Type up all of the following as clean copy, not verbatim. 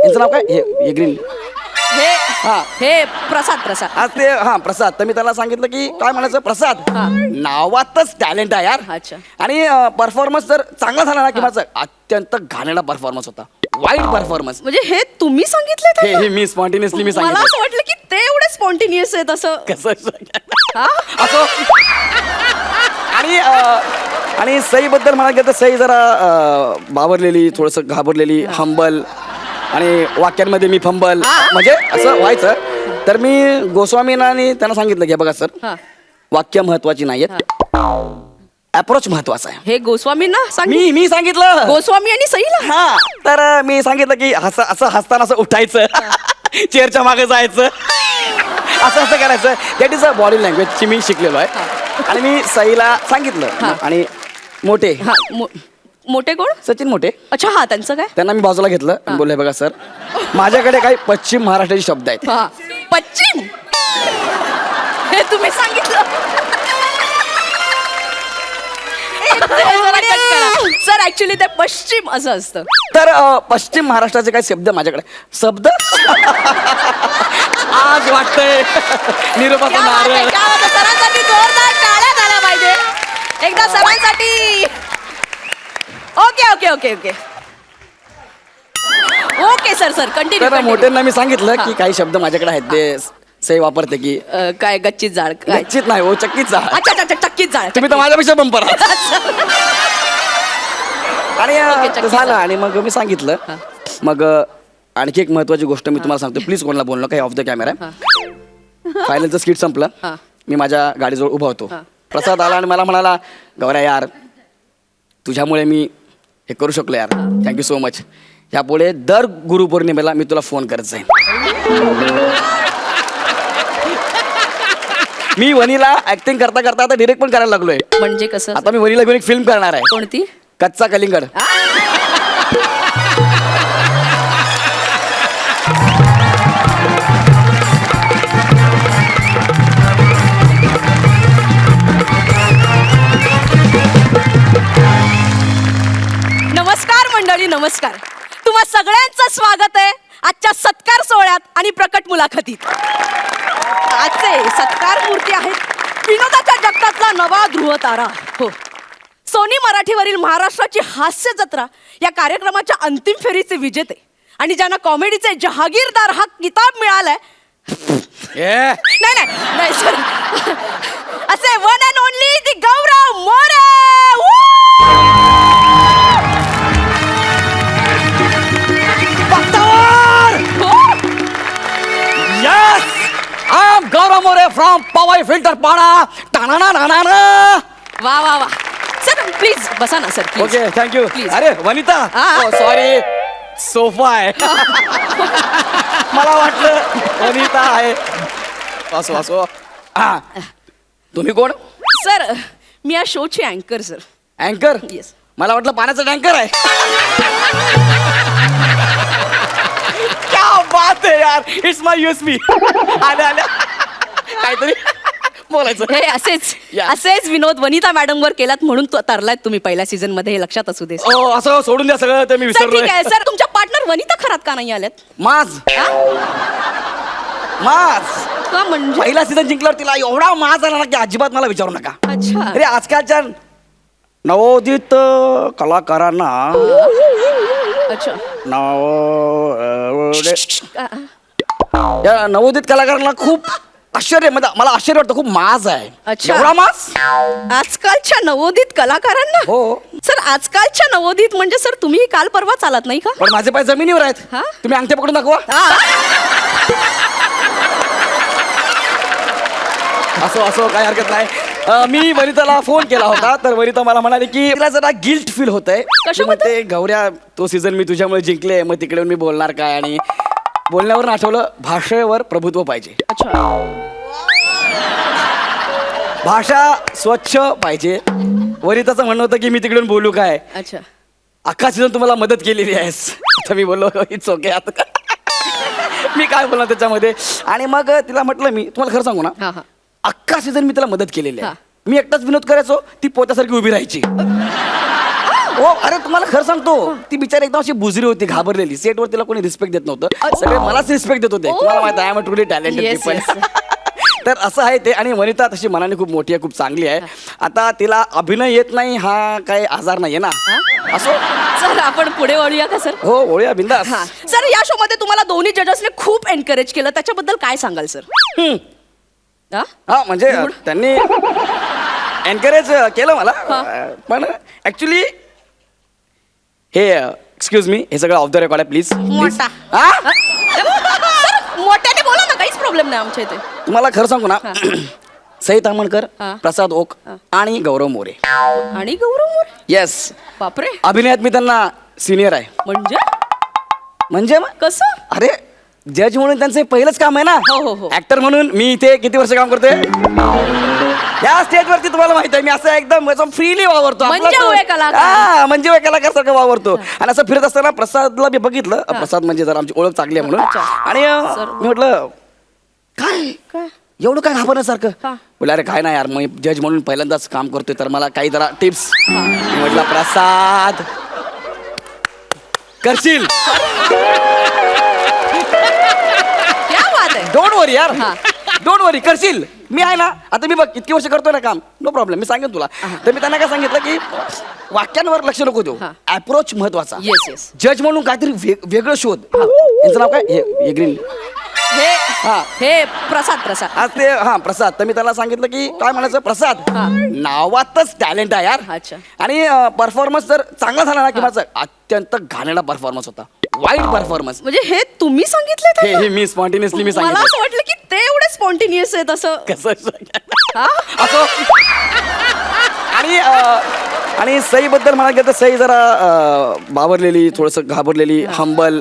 यांचं नाव काय हे ग्रीन हे हा. हे प्रसाद आज ते हा प्रसाद. तर मी त्याला सांगितलं की काय म्हणायचं प्रसाद हा. नावातच टॅलेंट आहे यार. अच्छा. आणि परफॉर्मन्स जर चांगला झाला ना की माझं अत्यंत घाणेरडा परफॉर्मन्स होता. वाईट परफॉर्मन्स. म्हणजे हे तुम्ही सांगितलं हे मी स्पॉन्टेनियसली मी मला सांगितलं. असं वाटलं की ते एवढे स्पॉन्टेनियस आहेत असं. कसं हा? असो. आणि सईबद्दल म्हणायला गेलं तर सई जरा बावरलेली, थोडस घाबरलेली, हंबल आणि वाक्यांमध्ये मी फंबल म्हणजे असं व्हायचं. तर मी गोस्वामींना आणि त्यांना सांगितलं की बघा सर हा. वाक्य महत्वाची नाहीयेत, अप्रोच महत्वाचा आहे. हे गोस्वामींना सांगितलं. मी सांगितलं गोस्वामी आणि सईला. हा. तर मी सांगितलं की असं हसताना असं उठायचं, चेअरच्या मागे जायचं, असं करायचं. That is a body language ची मी शिकलेलो आहे. आणि मी सईला सांगितलं. आणि मोठे हा मोठे कोण? सचिन मोठे. अच्छा हा त्यांचं काय? त्यांना मी बाजूला घेतलं आणि बोलले बघा सर माझ्याकडे काही पश्चिम महाराष्ट्राचे शब्द आहेत. हा पश्चिम हे तुम्ही सांगितलं. सर ऍक्च्युली ते पश्चिम असं असतं. तर पश्चिम महाराष्ट्राचे काही शब्द माझ्याकडे शब्द आज वाटतंय निरोपाचा नारळ. सरांसाठी जोरदार टाळ्या झाल्या पाहिजे एकदा सरांसाठी. Okay okay okay okay okay sir तर कंटिन्यू. मोठ्यांना मी सांगितलं की काही शब्द माझ्याकडे आहेत ते सई वापरते की काय गच्चीत जाळ काय? निश्चित नाही हो चक्कीचा. अच्छा अच्छा चक्कीत जाळ. तुम्ही तर माझ्यापेक्षा बंपर आहात. आणि चक्कीचा. ते झालं आणि मग मी सांगितलं. मग आणखी एक महत्वाची गोष्ट मी तुम्हाला सांगतो प्लीज कोणाला बोललो काही ऑफ द कॅमेरा. फायनलचं स्किट संपलं. मी माझ्या गाडीजवळ उभा होतो. प्रसाद आला आणि मला म्हणाला गौऱ्या यार तुझ्यामुळे मी हे करू शकलो यार, थँक्यू सो मच. ह्यापुढे दर गुरुपौर्णिमेला मी तुला फोन करत जाईन. मी वनीला ऍक्टिंग करता करता आता डिरेक्ट पण करायला लागलोय. म्हणजे कसं? आता मी वनीला घेऊन एक फिल्म करणार आहे. कोणती? कच्चा कलिंगड. नमस्कार मंडळी, नमस्कार. तुम्हा सगळ्यांचं स्वागत आहे आजच्या सत्कार सोहळ्यात आणि प्रकट मुलाखतीत. आजचे सत्कार मूर्ती आहेत विनोदाच्या जगतातला नवा ध्रुव तारा. हो, सोनी मराठीवरील महाराष्ट्राची हास्य जत्रा या कार्यक्रमाच्या अंतिम फेरीचे विजेते आणि ज्यांना कॉमेडीचे जहागीरदार हा किताब मिळालाय. नाही नाही नाही सर, असे one and only the Gaurav More. Yes! I am Gaurav More from Powai Filter Pada. Ta-na-na-na-na-na. वा वा वा. सर प्लीज बसा ना सर. Okay thank you. Please. अरे वनिता सॉरी सोफा आहे. मला वाटलं वनिता आहे. असो असो. तुम्ही कोण? सर मी या शोची अँकर सर. अँकर? येस. मला वाटलं पाण्याचा टँकर आहे. क्या बात आहे यार, इट्स माय यूएसपी. आल्या आल्या काहीतरी बोलायचं. हे असेच Yeah. असेच विनोद वनिता मॅडम वर केलात म्हणून तो तरलायत तुम्ही पहिल्या सीझन मध्ये, हे लक्षात असू दे. ओ असं सोडून द्या सगळं ते मी सर ठीक विसरलोय. आहे सर. तुमच्या पार्टनर वनिता खरात का नाही आल्यात? माज हा? माज का म्हणजे? पहिला सीझन जिंकल्यावर तिला एवढा माज आला ना की अजिबात मला विचारू नका. अच्छा. अरे आजकालच्या नवोदित कलाकारांना अच्छा. या नवोदित कलाकारांना खूप आश्चर्य, म्हणजे मला आश्चर्य वाटतं, खूप माज आहे. अच्छा. एवढा माज आजकालच्या नवोदित कलाकारांना? हो. सर आजकालच्या नवोदित म्हणजे सर तुम्ही काल परवा चालत नाही का? पण माझे पाय जमिनीवर आहेत. हा? तुम्ही अंगठे पकडून दाखवा. असो असो काही हरकत नाही. मी वनिताला फोन केला होता तर वनिता मला म्हणाली की तिला जरा गिल्ट फील होतंय. कशाबद्दल? ते गौऱ्या तो सीझन मी तुझ्यामुळे जिंकले, मग तिकडे मी बोलणार काय, आणि बोलण्यावर आठवलं भाषेवर प्रभुत्व पाहिजे. अच्छा. भाषा स्वच्छ पाहिजे. वनिताचं म्हणणं होतं की मी तिकडून बोलू काय. अच्छा. अख्खा सीझन तुम्हाला मदत केलेली आहेस. आता मी बोललो इट्स ओके. आता मी काय बोलणार त्याच्यामध्ये. आणि मग तिला म्हटलं मी तुम्हाला खरं सांगू ना, हा हा. अख्खा सीझन मी तिला मदत केलेली आहे. हा. मी एकटाच विनोद करायचो, ती पोत्यासारखी उभी राहायची. हो अरे तुम्हाला खरं सांगतो ती बिचारी एकदम अशी बुजरी होती, घाबरलेली. सेटवर तिला कोणी रिस्पेक्ट देत नव्हतं, सगळे मलाच रिस्पेक्ट देत होते. तुम्हाला माहिती आहे, I am truly talented Yes, people. yes. तर असं आहे ते. आणि वनिता तशी मनाने खूप मोठी आहे, खूप चांगली आहे. आता तिला अभिनय येत नाही हा काही आजार नाहीये ना. असो सर आपण पुढे वळूया का सर? हो ओळ्या बिंदास. हा सर, या शो मध्ये तुम्हाला दोन्ही जजेसने खूप एनकरेज केलं, त्याच्याबद्दल काय सांगाल सर? हा? हा म्हणजे त्यांनी एनकरेज केलं मला, पण ऍक्च्युली हे एक्सक्यूज मी, हे सगळं ऑफ द रेकॉर्ड आहे प्लीज. मोठा. सर मोठ्याने बोला ना, काहीच प्रॉब्लेम नाही आमच्या इथे. तुम्हाला खरं सांगू ना, सई तामणकर, हा. प्रसाद ओक आणि गौरव मोरे. आणि गौरव मोरे? येस, बापरे. अभिनयात मी त्यांना सिनियर आहे. म्हणजे मग कसं? अरे जज म्हणून त्यांचं हे पहिलंच काम आहे ना. हो. ऍक्टर म्हणून मी इथे किती वर्ष काम करतोय या स्टेजवरती. तुम्हाला माहित आहे मी असं एकदम फ्रीली वावरतो. म्हणजे होय कलाकार. हा म्हणजे होय कलाकार सारखं वावरतो. आणि असं फिरत असताना प्रसादला मी बघितलं. प्रसाद म्हणजे जरा आमची ओळख चांगली आहे म्हणून. आणि मी म्हटलं काय एवढं काय घाबरण्यासारखं. बोला अरे काय नाही यार, मग जज म्हणून पहिल्यांदाच काम करतोय तर मला काही जरा टिप्स. म्हटलं प्रसाद करशील. डोंट वरी यार, डोंट वरी, करशील. मी आहे ना. आता मी बघ इतकी वर्ष करतोय ना काम, नो प्रॉब्लेम. मी सांगेन तुला. तर मी त्यांना काय सांगितलं की वाक्यांवर लक्ष नको देऊ, अप्रोच महत्वाचा. येस. जज म्हणून काहीतरी वेगळं शोध. यांचं नाव काय? हे ग्रीन. हे प्रसाद. आज ते प्रसाद. तर मी त्याला सांगितलं की काय म्हणायचं, प्रसाद नावातच टॅलेंट आहे यार. अच्छा. आणि परफॉर्मन्स जर चांगला झाला ना की माझा अत्यंत घाणेरडा परफॉर्मन्स होता, वाईट परफॉर्मन्स. म्हणजे हे तुम्ही सांगितलं? हे मी स्पॉन्टेनियसली मी मला सांगितलं. असं वाटलं की ते एवढे स्पॉन्टेनियस आहेत असं. कसं हा? असो. आणि सई बद्दल म्हणायला गेलं तर सई जरा बावरलेली, थोडस घाबरलेली, हंबल,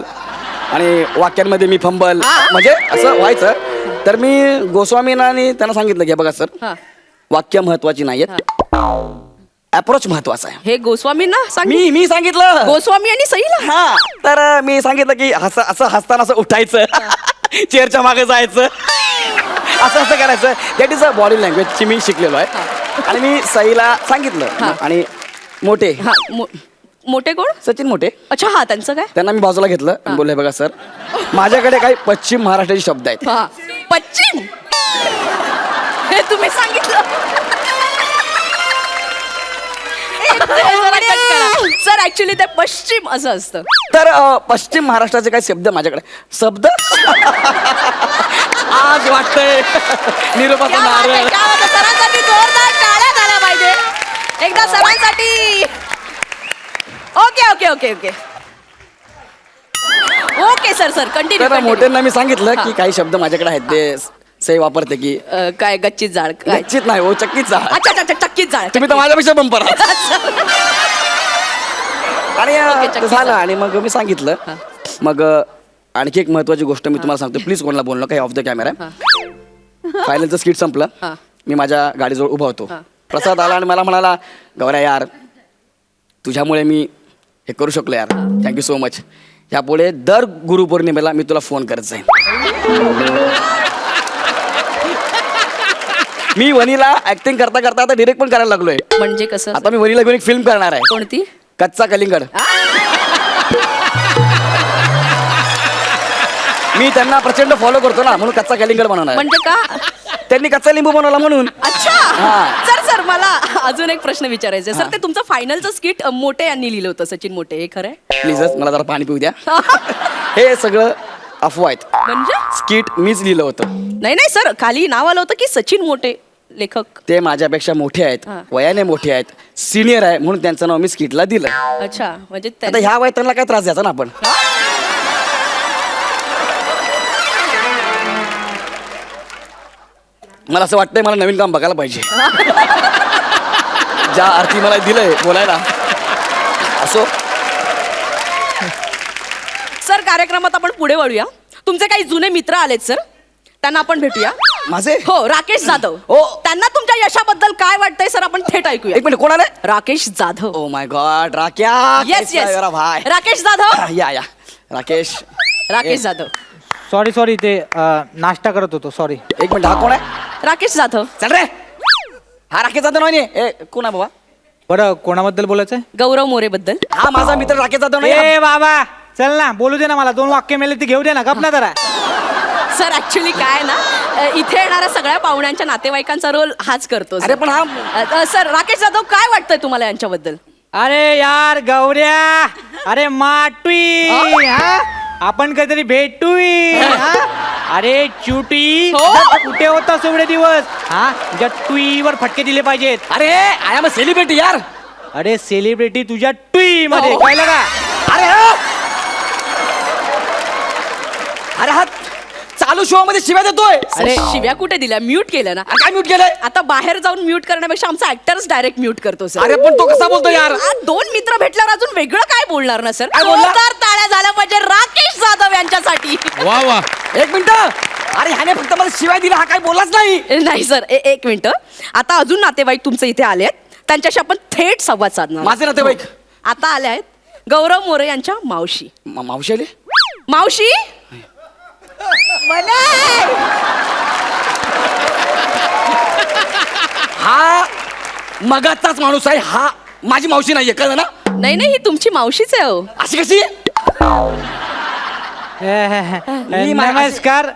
आणि वाक्यांमध्ये मी फंबल, म्हणजे असं व्हायचं. तर मी गोस्वामींना आणि त्यांना सांगितलं की बघा सर, वाक्य महत्वाची नाहीयेत, अप्रोच महत्वाचा आहे. हे गोस्वामींना मी सांगितलं. गोस्वामी आणि सईला? हा. तर मी सांगितलं की असं हसताना असं उठायचं, चेअरच्या मागे जायचं, असं करायचं. That is a body language ची मी शिकलेलो आहे. आणि मी सईला सांगितलं. आणि मोठे कोण? सचिन मोठे. अच्छा, हा त्यांचं काय? त्यांना मी बाजूला घेतलं आणि बोलले बघा सर, माझ्याकडे काही पश्चिम महाराष्ट्राचे शब्द आहेत. पश्चिम? हे तुम्ही सांगितलं? सर ऍक्च्युली ते पश्चिम असं असतं. तर पश्चिम महाराष्ट्राचे काही शब्द माझ्याकडे. शब्द आज वाटतंय निरोपाचा नारळ. सरांसाठी जोरदार टाळ्या झाल्या पाहिजे एकदा सरांसाठी. Okay sir continue. तर मोठ्यांना मी सांगितलं की काही शब्द माझ्याकडे आहेत, ते सई वापरते की काय गच्चीत जाळ? गच्चीत नाही हो, चक्कीत जाळ. अच्छा, चक्कीत जाळ. तुम्ही तर माझ्यापेक्षा बंपर आहात. आणि झालं. आणि मग मी सांगितलं. मग आणखी एक महत्वाची गोष्ट मी तुम्हाला सांगतो, प्लीज कोणाला बोललो काही ऑफ द कॅमेरा. फायनलचं स्किट संपलं. मी माझ्या गाडीजवळ उभा होतो. प्रसाद आला आणि मला म्हणाला, गौऱ्या यार तुझ्यामुळे मी हे करू शकलो यार, थँक्यू सो मच. यापुढे दर गुरुपौर्णिमेला मी तुला फोन करत जाईन. मी वनीला ऍक्टिंग करता करता आता डिरेक्ट पण करायला लागलोय. म्हणजे कसं? आता मी वनीला घेऊन एक फिल्म करणार आहे. कोणती? कच्चा कलिंगड. मी त्यांना प्रचंड फॉलो करतो ना, म्हणून कच्चा कलिंगड बनवणार. म्हणजे का? त्यांनी कच्चा लिंबू बनवला म्हणून. अच्छा. सर मला अजून एक प्रश्न विचारायचा आहे. सर ते तुमचं फायनलचं स्किट मोठे यांनी लिहिलं होतं, सचिन मोठे, हे खरं आहे? प्लीजच मला जरा पाणी पिऊ द्या. हे सगळं अफवा आहेत. म्हणजे स्किट मीच लिहिलं होतं. नाही सर, खाली नाव आलं होतं की सचिन मोठे लेखक. ते माझ्यापेक्षा मोठे आहेत, वयाने मोठे आहेत, सिनियर आहे, म्हणून त्यांचं नाव मी स्किटला दिलं. अच्छा. म्हणजे आता ह्या वयात त्यांना काय त्रास द्यायचा ना आपण. मला असं वाटतंय मला नवीन काम बघायला पाहिजे. ज्या अर्थी मला दिलंय बोलायला. असो सर, कार्यक्रमात आपण पुढे वळूया. तुमचे काही जुने मित्र आलेत सर, त्यांना आपण भेटूया. माझे? हो, राकेश जाधव. हो. त्यांना तुमच्या यशाबद्दल काय वाटतंय सर, आपण थेट ऐकूया. एक मिनिट, कोण आले? Rakesh Jadhav. Oh my God, राक्या. येस भाई राकेश जाधव. या राकेश जाधव. सॉरी ते नाश्ता करत होतो, सॉरी. एक मिनिट, हा कोण आहे? राकेश जाधव. चल रे. हा राकेश जाधव नाही. ए कोण आहे बाबा? बरं कोणाबद्दल बोलायचंय? गौरव मोरे बद्दल. हा माझा मित्र राकेश जाधव नाही. ए बाबा चल ना, बोलू दे ना मला. 2 वाक्य मेले ते घेऊ दे ना, गप ना जरा. सर ऍक्च्युली काय ना, इथे येणाऱ्या सगळ्या पाहुण्यांच्या नातेवाईकांचा रोल हाच करतो. अरे पण हा सर राकेश जाधव काय वाटतंय तुम्हाला यांच्याबद्दल? अरे यार गौऱ्या, अरे माटवी, हा? आपण काहीतरी भेटूई, हा? अरे चुटी, हो? कुठे होता एवढे दिवस? हा तुझ्या टुईवर फटके दिले पाहिजेत. अरे आय एम अ सेलिब्रिटी यार. अरे सेलिब्रिटी तुझ्या टुई मध्ये हो. कळलं का? अरे अरे हा चालू शो मध्ये शिव्या देतोय. अरे शिव्या कुठे दिल्या? म्यूट केलं ना. काय म्यूट केलंय? आता बाहेर जाऊन म्यूट करण्यापेक्षा आमचा ऍक्टर्स डायरेक्ट म्यूट करतो सर. अरे पण तो कसा बोलतो यार? दोन मित्र भेटल्यावर अजून वेगळं काय बोलणार ना सर? काय बोलला? जोरदार टाळ्या झाल्या पाहिजे राकेश जाधव यांच्यासाठी. वा वा. एक मिनिट. अरे ह्याने फक्त मला शिवाय दिला, हा काय बोललाच नाही. नाही सर, एक मिनिट. आता अजून नातेवाईक तुमचे इथे आले आहेत, त्यांच्याशी आपण थेट संवाद साधणार. माझे नातेवाईक आता आले आहेत गौरव मोरे यांच्या मावशी. मावशी आले. मावशी हा मगाचाच माणूस आहे. हा माझी मावशी नाहीये, कळलं ना? नाही नाही, ही तुमची मावशीच आहे हो. अशी कशी? मी नमस्कार,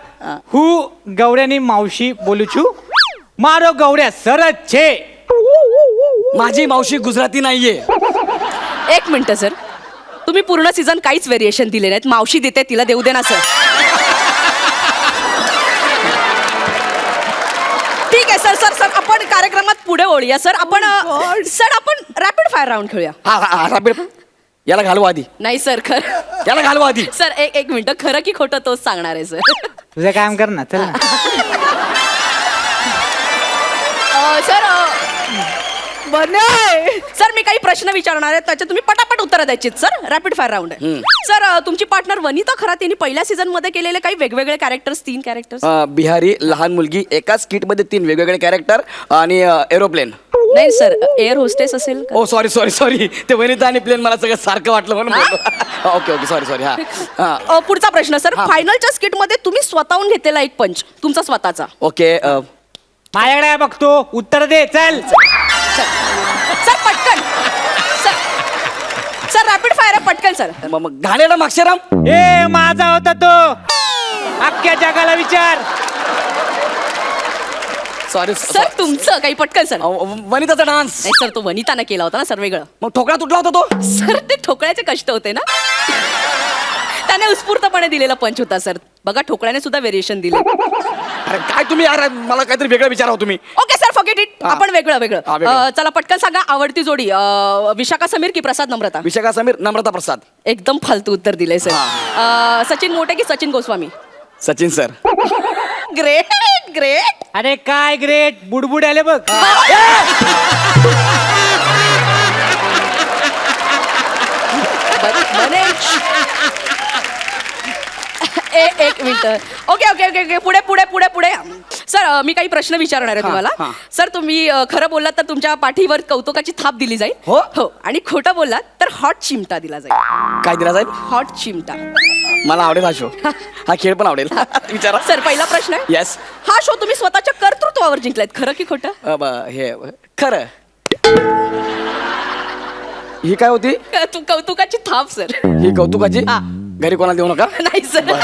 हु गौऱ्यानी मावशी बोलू छू. मारो गौऱ्या सरच छे. माझी मावशी गुजराती नाहीये. एक मिनिट सर, तुम्ही पूर्ण सीझन काहीच व्हेरिएशन दिले नाहीत. मावशी देते तिला देऊ दे ना सर. ठीक आहे सर. सर सर आपण कार्यक्रमात पुढे ओळूया सर. आपण सर आपण रॅपिड फायर राऊंड खेळूया. हा राबीर, याला घालवा आधी. नाही सर खरं. याला घालवा आधी. सर एक मिनिट, खरं की खोटं तोच सांगणार आहे सर. तुझं काम कर ना, चल ना. सर सर मी काही प्रश्न विचारणार आहे, त्याचे तुम्ही पटापट उत्तरं द्यायची सर. रॅपिड फायर राऊंड आहे. सर तुमची पार्टनर वनिता खरात यांनी पहिल्या सीझन मध्ये केलेले काही वेगवेगळे कॅरेक्टर्स, 3 कॅरेक्टर्स. बिहारी, लहान मुलगी, एकाच किट मध्ये 3 वेगवेगळे कॅरेक्टर आणि एरोप्लेन. नाही सर, एअर होस्टेस असेल का? ओ सॉरी ते वनिता आणि प्लेन मला सगळं सारखं वाटलं म्हणून बोललो. Okay sorry. हा पुढचा प्रश्न सर, फायनलच्या स्किट मध्ये तुम्ही स्वतःहून घेतलेला एक पंच तुमचा स्वतःचा. ओके. माझ्याकडे काय बघतो, उत्तर दे चल. सर पटकन सर रॅपिड फायर आहे, पटकन सर. मग घाणेरडा माक्षराम. ए माझा होता तो, अख्ख्या जगाला विचार. सॉरी सर तुमचं काही पटकन सर. वनिताचा डान्स. नाही सर, तो वनितानं केला होता ना सर, वेगळं. मग ठोकळा तुटला होता तो. सर ते ठोकळ्याचे कष्ट होते ना. त्याने उत्स्फूर्तपणे दिलेला पंच होता सर. बघा ठोकळ्याने सुद्धा व्हेरिएशन दिले. अरे काय तुम्ही यार, मला काहीतरी वेगळं विचारावं तुम्ही. Okay sir, forget it. हा. आपण वेगळं हा, वेगळं. वेगळं. चला पटकन सांगा, आवडती जोडी विशाखा समीर की प्रसाद नम्रता? विशाखा समीर, नम्रता प्रसाद. एकदम फालतू उत्तर दिले सर. सचिन मोटे की Sachin Goswami? Sachin sir. Great great. अरे काय ग्रेट, बुडबुड आले बघ. एक मिनिट. ओके पुढे सर मी काही प्रश्न विचारणार आहे तुम्हाला. हा. सर तुम्ही खरं बोललात तर तुमच्या पाठीवर कौतुकाची थाप दिली जाईल. हो. आणि खोटं बोललात तर हॉट चिमटा दिला जाईल. काय दिला जाईल? हॉट चिमटा. मला आवडेल हा शो. हा खेळ पण आवडेल. विचारा. सर पहिला प्रश्न आहे, येस. हा शो तुम्ही स्वतःच्या कर्तृत्वावर जिंकलायत, खरं की खोटं? हे खरं. ही काय होती? कौतुकाची थाप सर. ही कौतुकाची. हा. घरी कोणाला देऊ नका. नाही सर.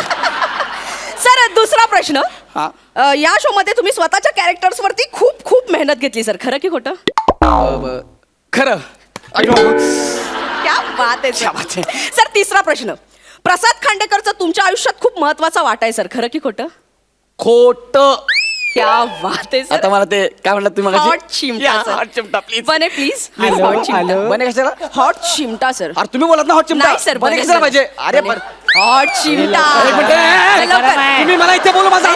सर दुसरा प्रश्न, हा. या शो मध्ये तुम्ही स्वतःच्या कॅरेक्टर्स वरती खूप खूप मेहनत घेतली सर, खरं की खोटं? खरं. क्या बात आहे क्या बात सर. सर तिसरा प्रश्न, प्रसाद खांडेकरचा तुमच्या आयुष्यात खूप महत्वाचा वाटा आहे सर, खरं की खोटं? खोट. क्या बात आहे आता सर. मला ते काय म्हणलं तुम्ही हॉट चिमटा हॉट चिमटा प्लीज. बने प्लीज. हॅलो, हॉट चिमटा. हॅलो. बने कशाला? हॉट चिमटा सर. अरे तुम्ही बोलत ना हॉट चिमटा. नाही सर, बने बने कशाला सर. पाहिजे? अरे बने. पण हॉट चिमटा. एक मिनिट. लवकर. तुम्ही मला इथे बोलू माझा